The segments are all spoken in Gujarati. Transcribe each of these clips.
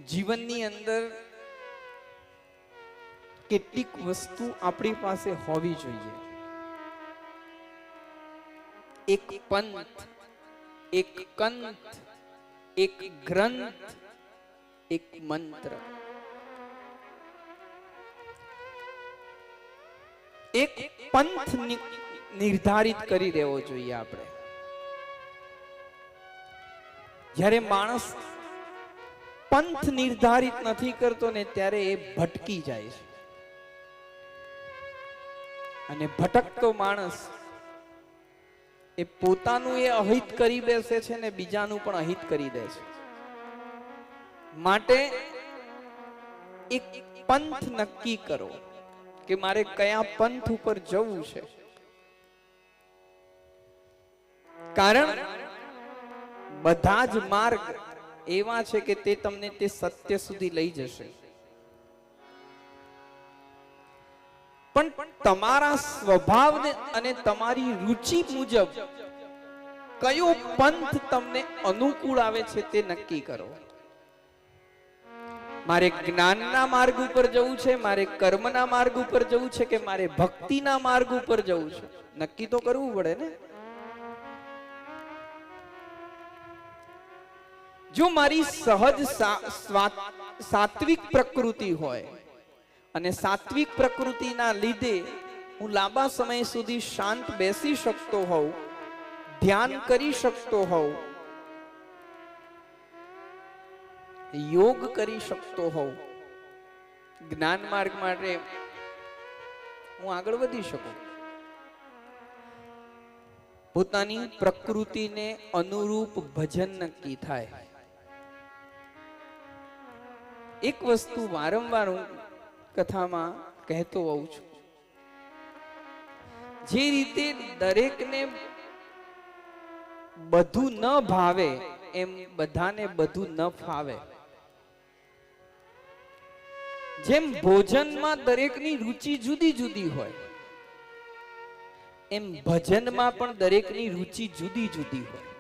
જીવનની અંદર કેટલીક વસ્તુ આપણી પાસે હોવી જોઈએ. એક પંથ, એક કંથ, એક ગ્રંથ, એક મંત્ર, એક પંથ નિર્ધારિત કરી દેવો જોઈએ આપણે. જ્યારે માણસ પંથ નિર્ધારિત નથી કરતો ને ત્યારે એ ભટકી જાય છે. અને ભટકતો માણસ એ પોતાનું એ અહિત કરી બેસે છે ને બીજાનું પણ અહિત કરી દે છે. માટે એક પંથ નક્કી કરો કે મારે કયા પંથ ઉપર જવું છે. કારણ બધા જ માર્ગ એવા છે કે તે તમને તે સત્ય સુધી લઈ જશે. પણ તમારા સ્વભાવને અને તમારી રુચિ મુજબ કયો પંથ તમને અનુકૂળ આવે છે તે નક્કી કરો. મારે જ્ઞાનના માર્ગ ઉપર જવું છે, મારે કર્મના માર્ગ ઉપર જવું છે કે મારે ભક્તિના માર્ગ ઉપર જવું છે, નક્કી તો કરવું પડે ને. જો મારી સહજ સાત્વિક પ્રકૃતિ હોય અને સાત્વિક પ્રકૃતિના લીધે હું લાંબા સમય સુધી શાંત બેસી શકતો હોઉં, ધ્યાન કરી શકતો હોઉં, યોગ કરી શકતો હોઉં, જ્ઞાન માર્ગ માટે હું આગળ વધી શકું. પોતાની પ્રકૃતિને અનુરૂપ ભજન નક્કી થાય. એક વસ્તુ વારંવાર હું કથામાં કહેતો હોઉં છું. જે રીતે દરેકને બધું ન ભાવે એમ બધાને બધું ન ફાવે. જેમ ભોજનમાં દરેકની રુચિ જુદી જુદી હોય એમ ભજનમાં પણ દરેકની રુચિ જુદી જુદી હોય.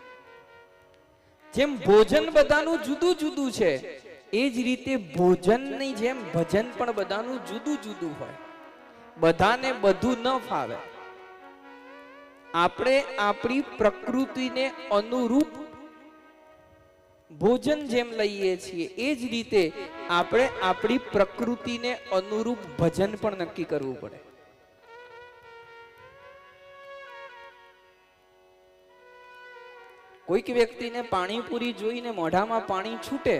જેમ ભોજન બધાનું જુદું જુદું છે એ જ રીતે ભોજનની જેમ ભજન પણ બધાનું જુદું જુદું હોય. બધાને બધું ન ફાવે. આપણે આપણી પ્રકૃતિને અનુરૂપ ભોજન જેમ લઈએ છીએ એ જ રીતે આપણે આપણી પ્રકૃતિને અનુરૂપ ભજન પણ નક્કી કરવું પડે. કોઈક વ્યક્તિને પાણીપુરી જોઈને મોઢામાં પાણી છૂટે,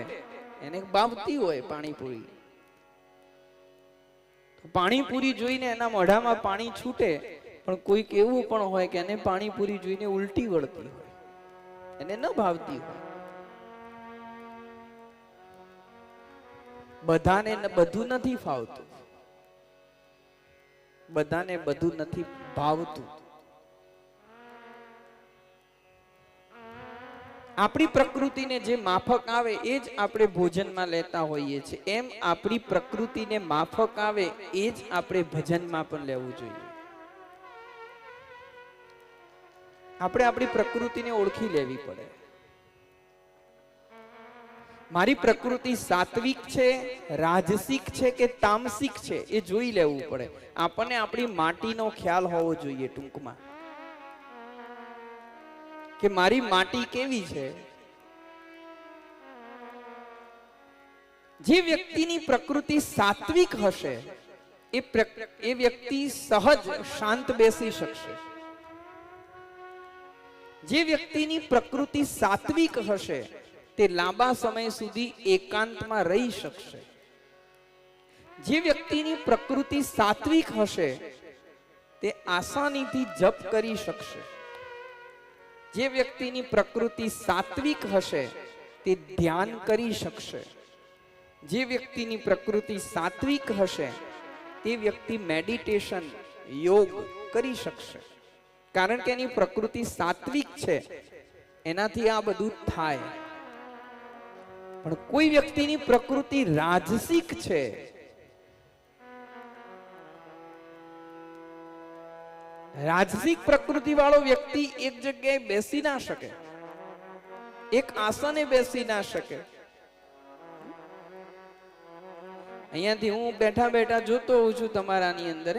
એને ભાવતી હોય પાણીપુરી, પાણીપુરી જોઈને એના મોઢામાં પાણી છૂટે. પણ કોઈક એવું પણ હોય કે એને પાણીપુરી જોઈને ઉલટી વળતી હોય, એને ન ભાવતી હોય. બધાને બધું નથી ફાવતું, બધાને બધું નથી ભાવતું. આપણી પ્રકૃતિને જે માફક આવે એ જ આપણે ભોજનમાં લેતા હોઈએ છીએ. એમ આપણી પ્રકૃતિને માફક આવે એ જ આપણે ભજનમાં પણ લેવું જોઈએ. આપણે આપણી પ્રકૃતિને ઓળખી લેવી પડે. મારી પ્રકૃતિ સાત્વિક છે, રાજસિક છે કે તામસિક છે એ જોઈ લેવું પડે. આપણને આપણી માટીનો ખ્યાલ હોવો જોઈએ. ટૂંકમાં કે મારી માટી કેવી છે. જે વ્યક્તિની પ્રકૃતિ સાત્વિક હશે એ વ્યક્તિ સહજ શાંત બેસી શકશે. જે વ્યક્તિની પ્રકૃતિ સાત્વિક હશે તે લાંબા સમય સુધી એકાંતમાં રહી શકશે. જે વ્યક્તિની પ્રકૃતિ સાત્વિક હશે તે આસાનીથી જપ કરી શકશે. જે વ્યક્તિની પ્રકૃતિ સાત્વિક હશે તે ધ્યાન કરી શકશે. જે વ્યક્તિની પ્રકૃતિ સાત્વિક હશે તે વ્યક્તિ મેડિટેશન, યોગ કરી શકશે. કારણ કે એની પ્રકૃતિ સાત્વિક છે, એનાથી આ બધું થાય. પણ કોઈ વ્યક્તિની પ્રકૃતિ રાજસિક છે, રાજસિક પ્રકૃતિ વાળો વ્યક્તિ એક જગ્યાએ બેસી ના શકે, એક આસને બેસી ના શકે. અહીંયાથી હું બેઠા બેઠા જોતો હોઉં છું તમારાની અંદર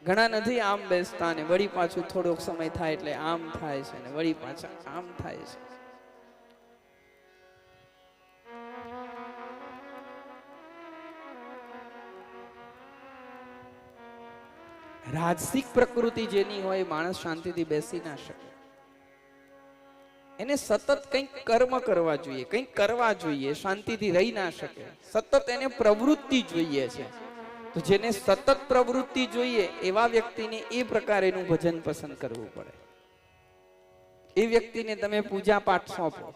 ઘણા નથી આમ બેસતા ને વળી પાછું થોડોક સમય થાય એટલે આમ થાય છે ને વળી પાછા આમ થાય છે. રાજસિક પ્રકૃતિ જેની હોય માણસ શાંતિથી બેસી ના શકે. એને સતત કંઈક કર્મ કરવા જોઈએ, કંઈક કરવા જોઈએ, શાંતિથી રહી ના શકે. સતત એને પ્રવૃત્તિ જોઈએ છે. તો જેને સતત પ્રવૃત્તિ જોઈએ એવા વ્યક્તિને એ પ્રકારેનું ભજન પસંદ કરવું પડે. એ વ્યક્તિને તમે પૂજા પાઠ સોંપો,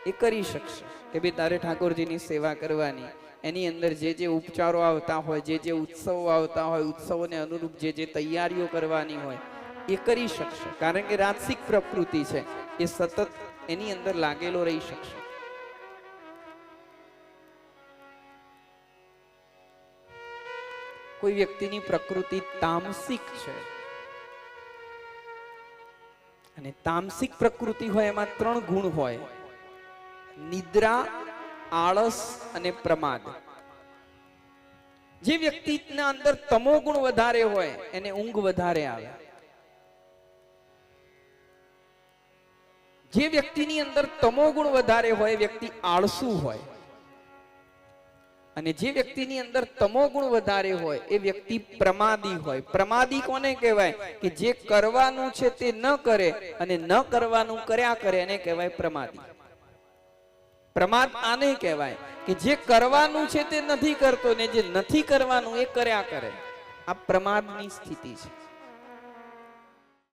એ કરી શકશે કે ભાઈ તારે ઠાકોરજીની સેવા કરવાની. એની અંદર જે જે ઉપચારો આવતા હોય, જે જે ઉત્સવો આવતા હોય, ઉત્સવોને અનુરૂપ જે જે તૈયારીઓ કરવાની હોય એ કરી શકશે. કારણ કે રાજસિક પ્રકૃતિ છે, એ સતત એની અંદર લાગેલો રહી શકશે. કોઈ વ્યક્તિની પ્રકૃતિ તામસિક છે, અને તામસિક પ્રકૃતિ હોય એમાં 3 ગુણ હોય: નિદ્રા, આળસ અને પ્રમાદ. જે વ્યક્તિના અંદર તમો ગુણ વધારે હોય એને ઊંઘ વધારે આવે. જે વ્યક્તિની અંદર તમો ગુણ વધારે હોય વ્યક્તિ આળસુ હોય, અને જે વ્યક્તિની અંદર તમો ગુણ વધારે હોય એ વ્યક્તિ પ્રમાદી હોય. પ્રમાદી કોને કહેવાય? કે જે કરવાનું છે તે ન કરે અને ન કરવાનું કર્યા કરે, એને કહેવાય પ્રમાદી. પ્રમાદ આને કહેવાય કે જે કરવાનું છે તે નથી કરતો ને જે નથી કરવાનું એ કર્યા કરે. આ પ્રમાદની સ્થિતિ છે.